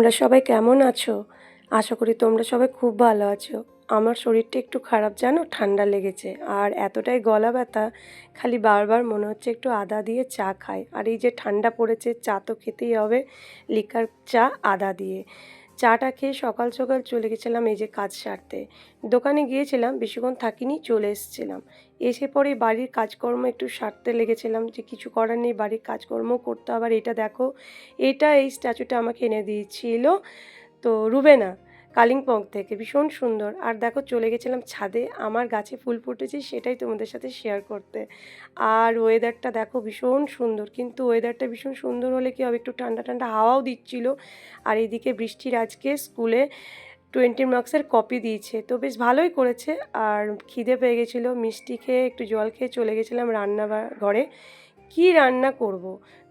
তোমরা সবাই কেমন আছো? আশা করি তোমরা সবাই খুব ভালো আছো। আমার শরীরটা একটু খারাপ জানো, ঠান্ডা লেগেছে আর এতটাই গলা ব্যথা, খালি বারবার মনে হচ্ছে একটু আদা দিয়ে চা খাই। আর এই যে ঠান্ডা পড়েছে, চা তো খেতেই হবে, লিকার চা আদা দিয়ে। চাটা খেয়ে সকাল সকাল চলে গেছিলাম এই যে কাজ সারতে। দোকানে গিয়েছিলাম, বেশিক্ষণ থাকিনি, চলে এসেছিলাম। এসে পরে বাড়ির কাজকর্ম একটু সারতে লেগেছিলাম, যে কিছু করার নেই, বাড়ির কাজকর্ম করতে। আবার এটা দেখো, এই স্ট্যাচুটা আমাকে এনে দিয়েছিল তো রুবেনা, কালিম্পং থেকে, ভীষণ সুন্দর। আর দেখো চলে গেছিলাম ছাদে, আমার গাছে ফুল ফুটেছে, সেটাই তোমাদের সাথে শেয়ার করতে। আর ওয়েদারটা দেখো ভীষণ সুন্দর, কিন্তু ওয়েদারটা ভীষণ সুন্দর হলে কি হবে, একটু ঠান্ডা ঠান্ডা হাওয়াও দিচ্ছিল। আর এইদিকে বৃষ্টির আজকে স্কুলে 20 মার্কসের কপি দিয়েছে, তো বেশ ভালোই করেছে। আর খিদে পেয়ে গেছিলো, মিষ্টি খেয়ে একটু জল খেয়ে চলে গেছিলাম ঘরে। কি রান্না করব,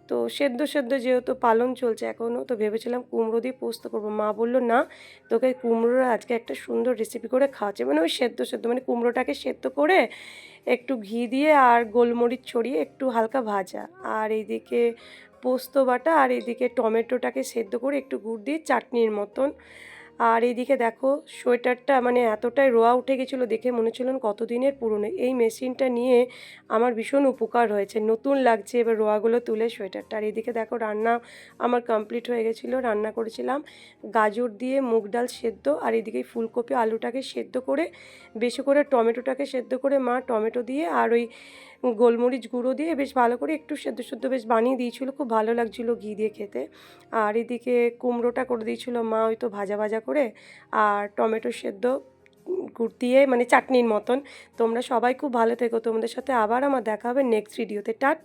তো সেদ্ধ সেদ্ধ যেহেতু পালং চলছে এখনও, তো ভেবেছিলাম কুমড়ো দিয়ে পোস্ত করবো। মা বললো না, তোকে কুমড়োর আজকে একটা সুন্দর রেসিপি করে খাওয়াচ্ছে, মানে ওই সেদ্ধ সেদ্ধ, মানে কুমড়োটাকে সেদ্ধ করে একটু ঘি দিয়ে আর গোলমরিচ ছড়িয়ে একটু হালকা ভাজা, আর এইদিকে পোস্ত বাটা, আর এইদিকে টমেটোটাকে সেদ্ধ করে একটু গুড় দিয়ে চাটনির মতন। আর এইদিকে দেখো সোয়েটারটা মানে এতটাই রোয়া উঠে গেছিলো, দেখে মনে হচ্ছিল কতদিনের পুরনো। এই মেশিনটা নিয়ে আমার ভীষণ উপকার হয়েছে, নতুন লাগছে এবার রোয়াগুলো তুলে সোয়েটারটা। আর এইদিকে দেখো রান্না আমার কমপ্লিট হয়ে গেছিলো। রান্না করেছিলাম গাজর দিয়ে মুগ ডাল সেদ্ধ, আর এদিকে ফুলকপি আলুটাকে সেদ্ধ করে, বেশি করে টমেটোটাকে সেদ্ধ করে মা টমেটো দিয়ে আর ওই গোলমরিচ গুঁড়ো দিয়ে বেশ ভালো করে একটু সেদ্ধ সেদ্ধ বেশ বানিয়ে দিয়েছিলো, খুব ভালো লাগছিলো ঘি দিয়ে খেতে। আর এদিকে কুমড়োটা করে দিয়েছিলো মা ওই তো ভাজা ভাজা করে, আর টমেটো সেদ্ধ গুড় দিয়ে মানে চাটনির মতন। তোমরা সবাই খুব ভালো থেকো, তোমাদের সাথে আবার আমার দেখা হবে নেক্সট ভিডিওতে। টাটা।